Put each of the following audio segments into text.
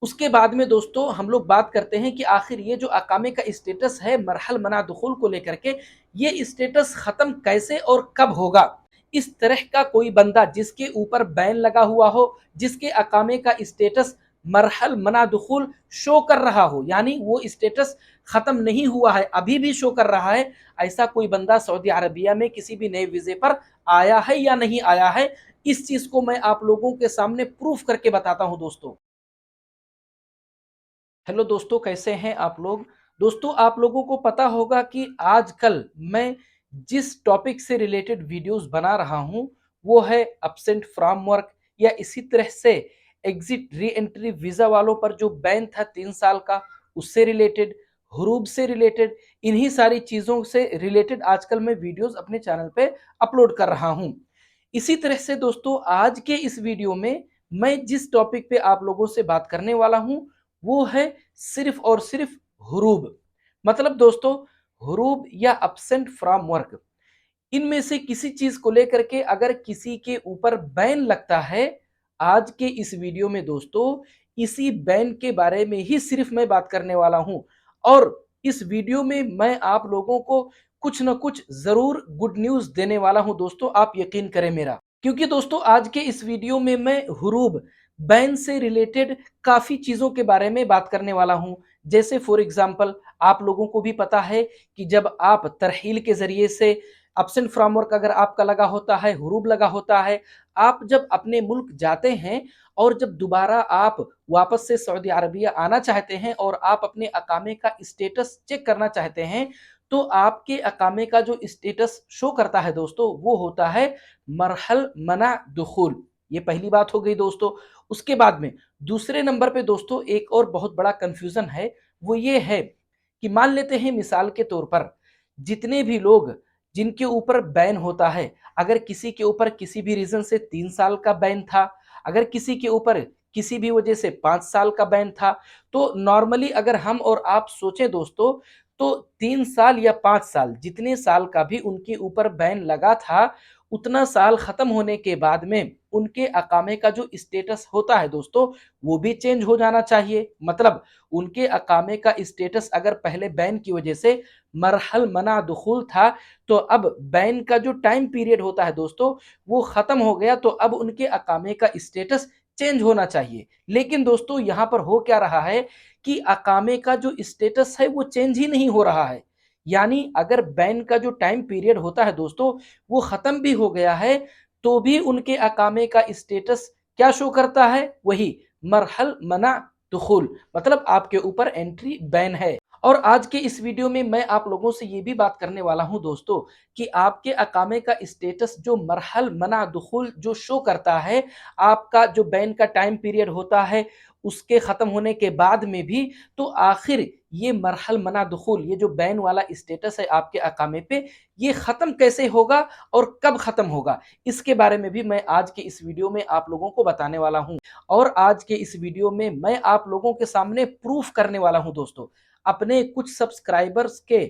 उसके बाद में दोस्तों हम लोग बात करते हैं कि आखिर ये जो अकामे का स्टेटस है मरहल मना दुखुल को लेकर के, ये स्टेटस खत्म कैसे और कब होगा। इस तरह का कोई बंदा जिसके ऊपर बैन लगा हुआ हो, जिसके अकामे का स्टेटस मरहल मना दुखुल शो कर रहा हो, यानी वो स्टेटस खत्म नहीं हुआ है, अभी भी शो कर रहा है, ऐसा कोई बंदा सऊदी अरबिया में किसी भी नए वीजे पर आया है या नहीं आया है, इस चीज को मैं आप लोगों के सामने प्रूफ करके बताता हूं दोस्तों। हेलो दोस्तों, कैसे हैं आप लोग। दोस्तों, आप लोगों को पता होगा कि आजकल मैं जिस टॉपिक से रिलेटेड वीडियोस बना रहा हूं वो है एब्सेंट फ्रॉम वर्क, या इसी तरह से एग्जिट री एंट्री वीजा वालों पर जो बैन था 3 साल का, उससे रिलेटेड, हुरूब से रिलेटेड, इन्हीं सारी चीजों से रिलेटेड आजकल मैं वीडियोस अपने चैनल पे अपलोड कर रहा हूं। इसी तरह से दोस्तों, आज के इस वीडियो में मैं जिस टॉपिक पे आप लोगों से बात करने वाला हूं वो है सिर्फ और सिर्फ हुरूब। मतलब दोस्तों, हुरूब या अब्सेंट फ्रॉम वर्क, इनमें से किसी चीज को लेकर के अगर किसी के ऊपर बैन लगता है, आज के इस वीडियो में दोस्तों इसी बैन के बारे में ही सिर्फ मैं बात करने वाला हूं। और इस वीडियो में मैं आप लोगों को कुछ ना कुछ जरूर गुड न्यूज देने वाला हूं दोस्तों, आप यकीन करें मेरा। क्योंकि दोस्तों आज के इस वीडियो में मैं हुरूब बैन से रिलेटेड काफी चीजों के बारे में बात करने वाला हूं। जैसे फॉर एग्जांपल, आप लोगों को भी पता है कि जब आप तरहील के जरिए से एब्सेंट फ्रॉम वर्क अगर आपका लगा होता है, हुरूब लगा होता है, आप जब अपने मुल्क जाते हैं और जब दोबारा आप वापस से सऊदी अरबिया आना चाहते हैं और आप अपने अकामे का स्टेटस चेक करना चाहते हैं, तो आपके अकामे का जो स्टेटस शो करता है दोस्तों वो होता है मरहल मना दुखुल। ये पहली बात हो गई दोस्तों। उसके बाद में दूसरे नंबर पे दोस्तों एक और बहुत बड़ा कंफ्यूजन है, वो ये है कि मान लेते हैं मिसाल के तौर पर जितने भी लोग जिनके ऊपर बैन होता है, अगर किसी के ऊपर किसी भी रीजन से 3 साल का बैन था, अगर किसी के ऊपर किसी भी वजह से 5 साल का बैन था, तो नॉर्मली अगर हम और आप सोचें दोस्तों, तो 3 साल या 5 साल जितने साल का भी उनके ऊपर बैन लगा था, उतना साल खत्म होने के बाद में उनके अकामे का जो स्टेटस होता है दोस्तों वो भी चेंज हो जाना चाहिए। मतलब उनके अकामे का स्टेटस अगर पहले बैन की वजह से मरहल मना दुखुल था, तो अब बैन का जो टाइम पीरियड होता है दोस्तों वो खत्म हो गया, तो अब उनके अकामे का स्टेटस चेंज होना चाहिए। लेकिन दोस्तों यहाँ पर हो क्या रहा है कि अकामे का जो स्टेटस है वो चेंज ही नहीं हो रहा है। यानी अगर बैन का जो टाइम पीरियड होता है दोस्तों वो खत्म भी हो गया है, तो भी उनके अकामे का स्टेटस क्या शो करता है, वही मरहल मना दुखुल, मतलब आपके ऊपर एंट्री बैन है। और आज के इस वीडियो में मैं आप लोगों से ये भी बात करने वाला हूं दोस्तों कि आपके अकामे का स्टेटस जो मरहल मना दुखुल जो शो करता है, आपका जो बैन का टाइम पीरियड होता है उसके खत्म होने के बाद में भी, तो आखिर ये मरहल मना दुखुल, ये जो बैन वाला स्टेटस है आपके अकामे पे, ये खत्म कैसे होगा और कब खत्म होगा, इसके बारे में भी मैं आज के इस वीडियो में आप लोगों को बताने वाला हूं। और आज के इस वीडियो में मैं आप लोगों के सामने प्रूफ करने वाला हूं दोस्तों, अपने कुछ सब्सक्राइबर्स के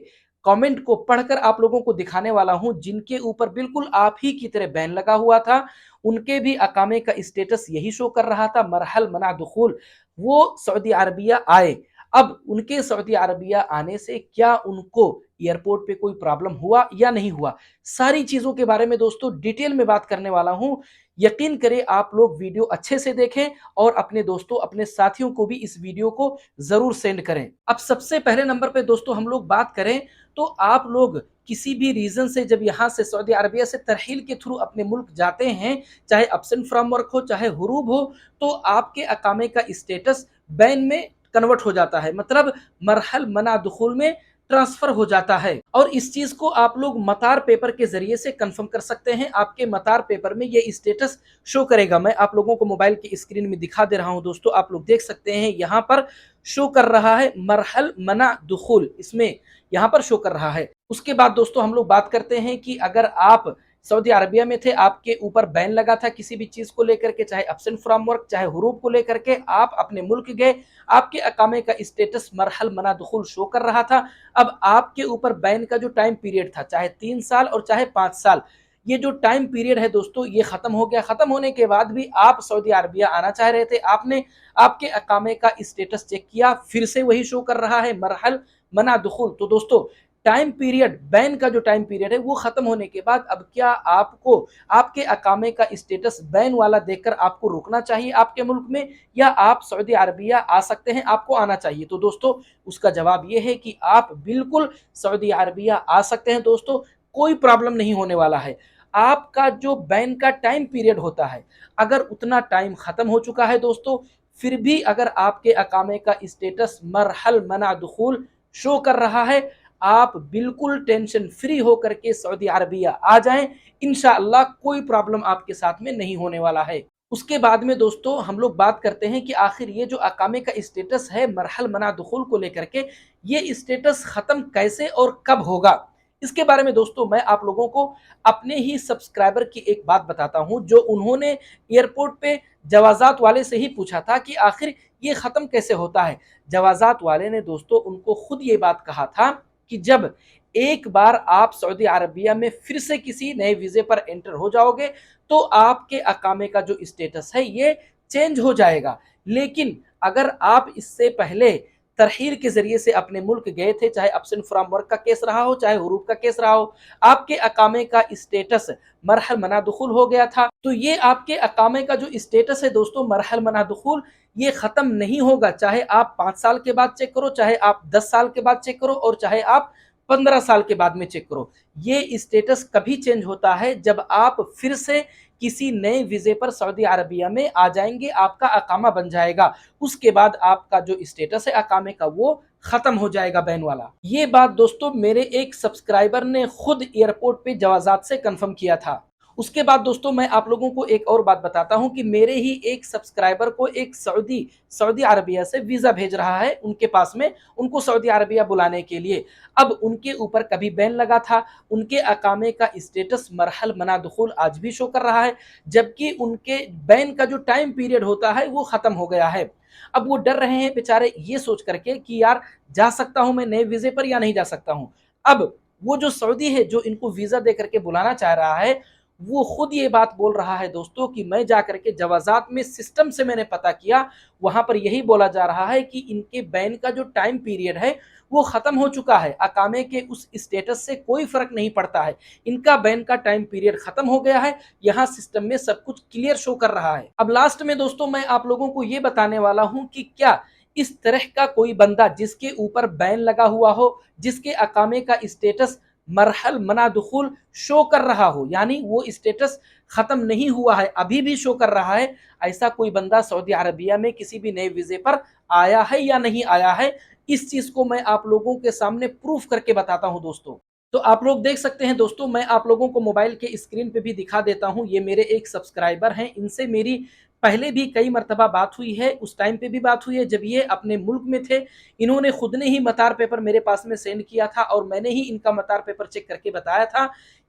कमेंट को पढ़कर आप लोगों को दिखाने वाला हूं जिनके ऊपर बिल्कुल आप ही की तरह बैन लगा हुआ था, उनके भी अकामे का स्टेटस यही शो कर रहा था मरहल मना दुखुल। वो सऊदी अरबिया आए, अब उनके सऊदी अरबिया आने से क्या उनको एयरपोर्ट पे कोई प्रॉब्लम हुआ या नहीं हुआ, सारी चीजों के बारे में दोस्तों डिटेल में बात करने वाला हूं। यकीन करें आप लोग वीडियो अच्छे से देखें और अपने दोस्तों अपने साथियों को भी इस वीडियो को जरूर सेंड करें। अब सबसे पहले नंबर पे दोस्तों हम लोग बात करें, तो आप लोग किसी भी रीजन से जब यहाँ से सऊदी अरबिया से तरहील के थ्रू अपने मुल्क जाते हैं, चाहे एब्सेंट फ्रॉम वर्क हो चाहे हुरूब हो, तो आपके अकामे का स्टेटस बैन में कन्वर्ट हो जाता है, मतलब मरहल मना दुखुल में ट्रांसफर हो जाता है। और इस चीज को आप लोग मतार पेपर के जरिए से कंफर्म कर सकते हैं, आपके मतार पेपर में ये स्टेटस शो करेगा। मैं आप लोगों को मोबाइल की स्क्रीन में दिखा दे रहा हूं दोस्तों, आप लोग देख सकते हैं यहाँ पर शो कर रहा है मरहल मना दुखुल, इसमें यहाँ पर शो कर रहा है। उसके बाद दोस्तों हम लोग बात करते हैं कि अगर आप सऊदी अरबिया में थे, आपके ऊपर बैन लगा था किसी भी चीज को लेकर के, चाहे एब्सेंट फ्रॉम वर्क चाहे हुरूब को लेकर के, आप अपने मुल्क गए, आपके अकामे का स्टेटस मरहल मना दुखुल शो कर रहा था। अब आपके ऊपर बैन का जो टाइम पीरियड था, चाहे 3 साल और चाहे 5 साल, ये जो टाइम पीरियड है दोस्तों ये खत्म हो गया। खत्म होने के बाद भी आप सऊदी अरबिया आना चाह रहे थे, आपने आपके अकामे का स्टेटस चेक किया, फिर से वही शो कर रहा है मरहल मना दुखुल। तो दोस्तों टाइम पीरियड, बैन का जो टाइम पीरियड है वो खत्म होने के बाद अब क्या आपको आपके अकामे का स्टेटस बैन वाला देखकर आपको रुकना चाहिए आपके मुल्क में, या आप सऊदी अरबिया आ सकते हैं, आपको आना चाहिए? तो दोस्तों उसका जवाब ये है कि आप बिल्कुल सऊदी अरबिया आ सकते हैं दोस्तों, कोई प्रॉब्लम नहीं होने वाला है। आपका जो बैन का टाइम पीरियड होता है, अगर उतना टाइम खत्म हो चुका है दोस्तों, फिर भी अगर आपके अकामे का स्टेटस मरहल मना दुखूल शो कर रहा है, आप बिल्कुल टेंशन फ्री होकर के सऊदी अरबिया आ जाएं, इंशाअल्लाह कोई प्रॉब्लम आपके साथ में नहीं होने वाला है। उसके बाद में दोस्तों हम लोग बात करते हैं कि आखिर ये जो अकामे का स्टेटस है मरहल मना दुखूल को लेकर के, ये स्टेटस खत्म कैसे और कब होगा, इसके बारे में दोस्तों मैं आप लोगों को अपने ही सब्सक्राइबर की एक बात बताता हूं, जो उन्होंने एयरपोर्ट पे जवाजात वाले से ही पूछा था कि आखिर ये खत्म कैसे होता है। जवाजात वाले ने दोस्तों उनको खुद ये बात कहा था कि जब एक बार आप सऊदी अरबिया में फिर से किसी नए वीजे पर एंटर हो जाओगे तो आपके अकामे का जो स्टेटस है ये चेंज हो जाएगा। लेकिन अगर आप इससे पहले तरहील के जरिए से अपने मुल्क गए थे, चाहे अब्सेंट फ्रॉम वर्क का केस रहा हो, चाहे हुरूफ का केस रहा हो, आपके अकामे का स्टेटस मरहल मना दुखुल हो गया था, तो ये आपके अकामे का जो स्टेटस है दोस्तों मरहल मना दुखुल, ये खत्म नहीं होगा। चाहे आप 5 साल के बाद चेक करो, चाहे आप 10 साल के बाद चेक करो, और चाहे आप 15 साल के बाद में चेक करो, ये स्टेटस कभी चेंज होता है जब आप फिर से किसी नए वीजे पर सऊदी अरबिया में आ जाएंगे, आपका अकामा बन जाएगा, उसके बाद आपका जो स्टेटस है अकामे का वो खत्म हो जाएगा बैन वाला। ये बात दोस्तों मेरे एक सब्सक्राइबर ने खुद एयरपोर्ट पे जवाजात से कंफर्म किया था। उसके बाद दोस्तों मैं आप लोगों को एक और बात बताता हूं कि मेरे ही एक सब्सक्राइबर को एक सऊदी अरबिया से वीजा भेज रहा है उनके पास में, उनको सऊदी अरबिया बुलाने के लिए। अब उनके ऊपर कभी बैन लगा था, उनके अकामे का स्टेटस मरहल मना दुखुल आज भी शो कर रहा है, जबकि उनके बैन का जो टाइम पीरियड होता है वो खत्म हो गया है। अब वो डर रहे हैं बेचारे ये सोच करके कि यार जा सकता हूं मैं नए वीजे पर या नहीं जा सकता हूं। अब वो जो सऊदी है जो इनको वीजा दे करके बुलाना चाह रहा है, वो खुद ये बात बोल रहा है दोस्तों कि मैं जाकर के जवाजात में सिस्टम से मैंने पता किया, वहां पर यही बोला जा रहा है कि इनके बैन का जो टाइम पीरियड है वो खत्म हो चुका है, अकामे के उस स्टेटस से कोई फर्क नहीं पड़ता है, इनका बैन का टाइम पीरियड खत्म हो गया है, यहाँ सिस्टम में सब कुछ क्लियर शो कर रहा है। अब लास्ट में दोस्तों मैं आप लोगों को ये बताने वाला हूं कि क्या इस तरह का कोई बंदा जिसके ऊपर बैन लगा हुआ हो, जिसके अकामे का स्टेटस मरहल मना दुखुल शो कर रहा हो, यानी वो स्टेटस खत्म नहीं हुआ है अभी भी शो कर रहा है, ऐसा कोई बंदा सऊदी अरबिया में किसी भी नए वीजे पर आया है या नहीं आया है, इस चीज को मैं आप लोगों के सामने प्रूफ करके बताता हूं दोस्तों। तो आप लोग देख सकते हैं दोस्तों, मैं आप लोगों को मोबाइल के स्क्रीन पे भी दिखा देता हूं, ये मेरे एक सब्सक्राइबर हैं, इनसे मेरी पहले भी कई मरतबा बात हुई है, उस टाइम पे भी बात हुई है जब ये अपने मुल्क में थे, इन्होंने खुद ने ही मतार पेपर मेरे पास में सेंड किया था और मैंने ही इनका मतार पेपर चेक करके बताया था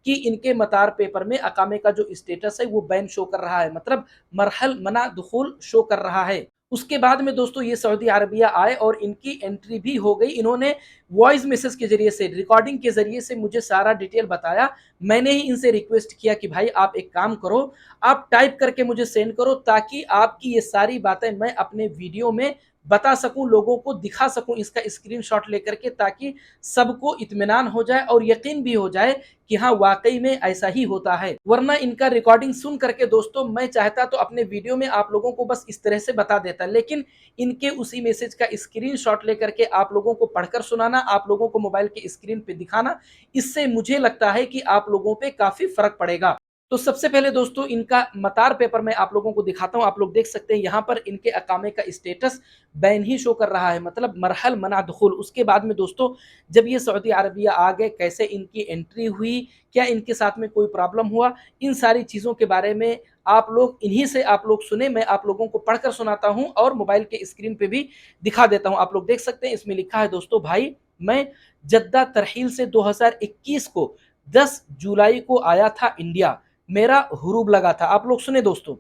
कि इनके मतार पेपर में अकामे का जो स्टेटस है वो बैन शो कर रहा है, मतलब मरहल मना दुखुल शो कर रहा है। उसके बाद में दोस्तों ये सऊदी अरबिया आए और इनकी एंट्री भी हो गई, इन्होंने वॉइस मैसेज के जरिए से, रिकॉर्डिंग के जरिए से मुझे सारा डिटेल बताया। मैंने ही इनसे रिक्वेस्ट किया कि भाई आप एक काम करो, आप टाइप करके मुझे सेंड करो ताकि आपकी ये सारी बातें मैं अपने वीडियो में बता सकूं, लोगों को दिखा सकूं इसका स्क्रीनशॉट लेकर के, ताकि सबको इत्मीनान हो जाए और यकीन भी हो जाए कि हाँ वाकई में ऐसा ही होता है। वरना इनका रिकॉर्डिंग सुन करके दोस्तों मैं चाहता तो अपने वीडियो में आप लोगों को बस इस तरह से बता देता, लेकिन इनके उसी मैसेज का स्क्रीनशॉट लेकर के आप लोगों को पढ़कर सुनाना, आप लोगों को मोबाइल के स्क्रीन पे दिखाना, इससे मुझे लगता है कि आप लोगों पे काफी फर्क पड़ेगा। तो सबसे पहले दोस्तों इनका मतार पेपर मैं आप लोगों को दिखाता हूं, आप लोग देख सकते हैं यहाँ पर इनके अकामे का स्टेटस बैन ही शो कर रहा है, मतलब मरहल मना दुखुल। उसके बाद में दोस्तों जब ये सऊदी अरबिया आ गए, कैसे इनकी एंट्री हुई, क्या इनके साथ में कोई प्रॉब्लम हुआ, इन सारी चीज़ों के बारे में आप लोग इन्हीं से आप लोग सुने, मैं आप लोगों को पढ़कर सुनाता हूँ और मोबाइल के स्क्रीन पे भी दिखा देता हूँ। आप लोग देख सकते हैं इसमें लिखा है दोस्तों, भाई मैं जद्दा तरहील से 2021 को 10 जुलाई को आया था इंडिया, मेरा हुरूब लगा था। आप लोग सुने दोस्तों,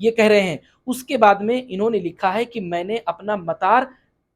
ये कह रहे हैं। उसके बाद में इन्होंने लिखा है कि मैंने अपना मतार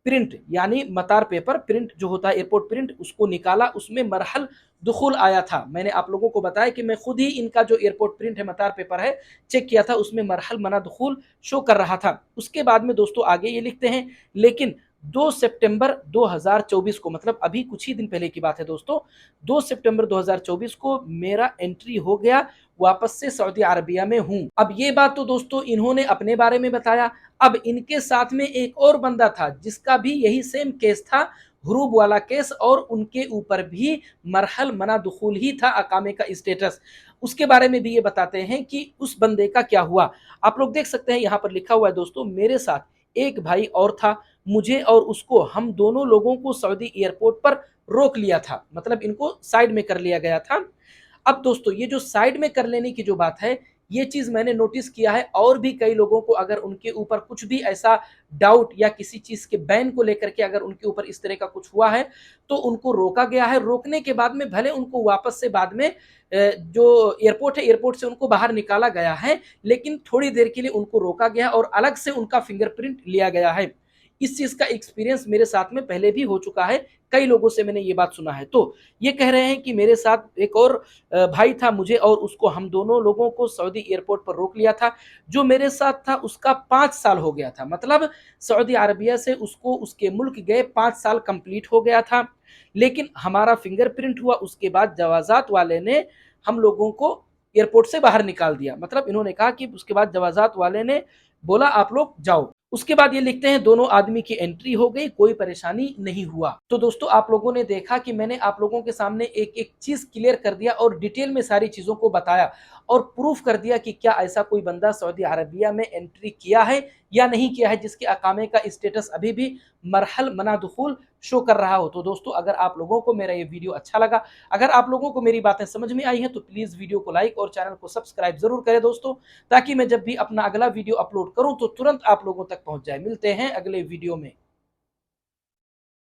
प्रिंट यानी मतार पेपर प्रिंट जो होता है एयरपोर्ट प्रिंट उसको निकाला, उसमें मरहल दुखुल आया था। मैंने आप लोगों को बताया कि मैं खुद ही इनका जो एयरपोर्ट प्रिंट है मतार पेपर है चेक किया था, उसमें मरहल मना दुखुल शो कर रहा था। उसके बाद में दोस्तों आगे ये लिखते हैं, लेकिन 2 सितंबर 2024 को, मतलब अभी कुछ ही दिन पहले की बात है दोस्तों, 2 सितंबर 2024 को मेरा एंट्री हो गया, वापस से सऊदी अरबिया में हूं। अब ये बात तो दोस्तों इन्होंने अपने बारे में बताया। अब इनके साथ में एक और बंदा था जिसका भी यही सेम केस था, हुरूब वाला केस, और उनके ऊपर भी मरहल मना दुखूल ही था, अकामे का स्टेटस। उसके बारे में भी ये बताते हैं कि उस बंदे का क्या हुआ। आप लोग देख सकते हैं यहाँ पर लिखा हुआ है दोस्तों, मेरे साथ एक भाई और था, मुझे और उसको, हम दोनों लोगों को सऊदी एयरपोर्ट पर रोक लिया था, मतलब इनको साइड में कर लिया गया था। अब दोस्तों ये जो साइड में कर लेने की जो बात है, ये चीज मैंने नोटिस किया है, और भी कई लोगों को अगर उनके ऊपर कुछ भी ऐसा डाउट या किसी चीज के बैन को लेकर के अगर उनके ऊपर इस तरह का कुछ हुआ है तो उनको रोका गया है। रोकने के बाद में भले उनको वापस से बाद में जो एयरपोर्ट है एयरपोर्ट से उनको बाहर निकाला गया है, लेकिन थोड़ी देर के लिए उनको रोका गया और अलग से उनका फिंगरप्रिंट लिया गया है। इस चीज का एक्सपीरियंस मेरे साथ में पहले भी हो चुका है, कई लोगों से मैंने ये बात सुना है। तो ये कह रहे हैं कि मेरे साथ एक और भाई था, मुझे और उसको, हम दोनों लोगों को सऊदी एयरपोर्ट पर रोक लिया था। जो मेरे साथ था उसका 5 साल हो गया था, मतलब सऊदी अरबिया से उसको उसके मुल्क गए 5 साल कंप्लीट हो गया था। लेकिन हमारा फिंगरप्रिंट हुआ, उसके बाद जवाजात वाले ने हम लोगों को एयरपोर्ट से बाहर निकाल दिया। मतलब इन्होंने कहा कि उसके बाद जवाजात वाले ने बोला आप लोग जाओ। उसके बाद ये लिखते हैं दोनों आदमी की एंट्री हो गई, कोई परेशानी नहीं हुआ। तो दोस्तों आप लोगों ने देखा कि मैंने आप लोगों के सामने एक एक चीज क्लियर कर दिया और डिटेल में सारी चीजों को बताया और प्रूफ कर दिया कि क्या ऐसा कोई बंदा सऊदी अरबिया में एंट्री किया है या नहीं किया है जिसके अकामे का स्टेटस अभी भी मरहल मना दुखुल शो कर रहा हो। तो दोस्तों अगर आप लोगों को मेरा ये वीडियो अच्छा लगा, अगर आप लोगों को मेरी बातें समझ में आई हैं, तो प्लीज वीडियो को लाइक और चैनल को सब्सक्राइब जरूर करें दोस्तों, ताकि मैं जब भी अपना अगला वीडियो अपलोड करूं तो तुरंत आप लोगों तक पहुंच जाए। मिलते हैं अगले वीडियो में।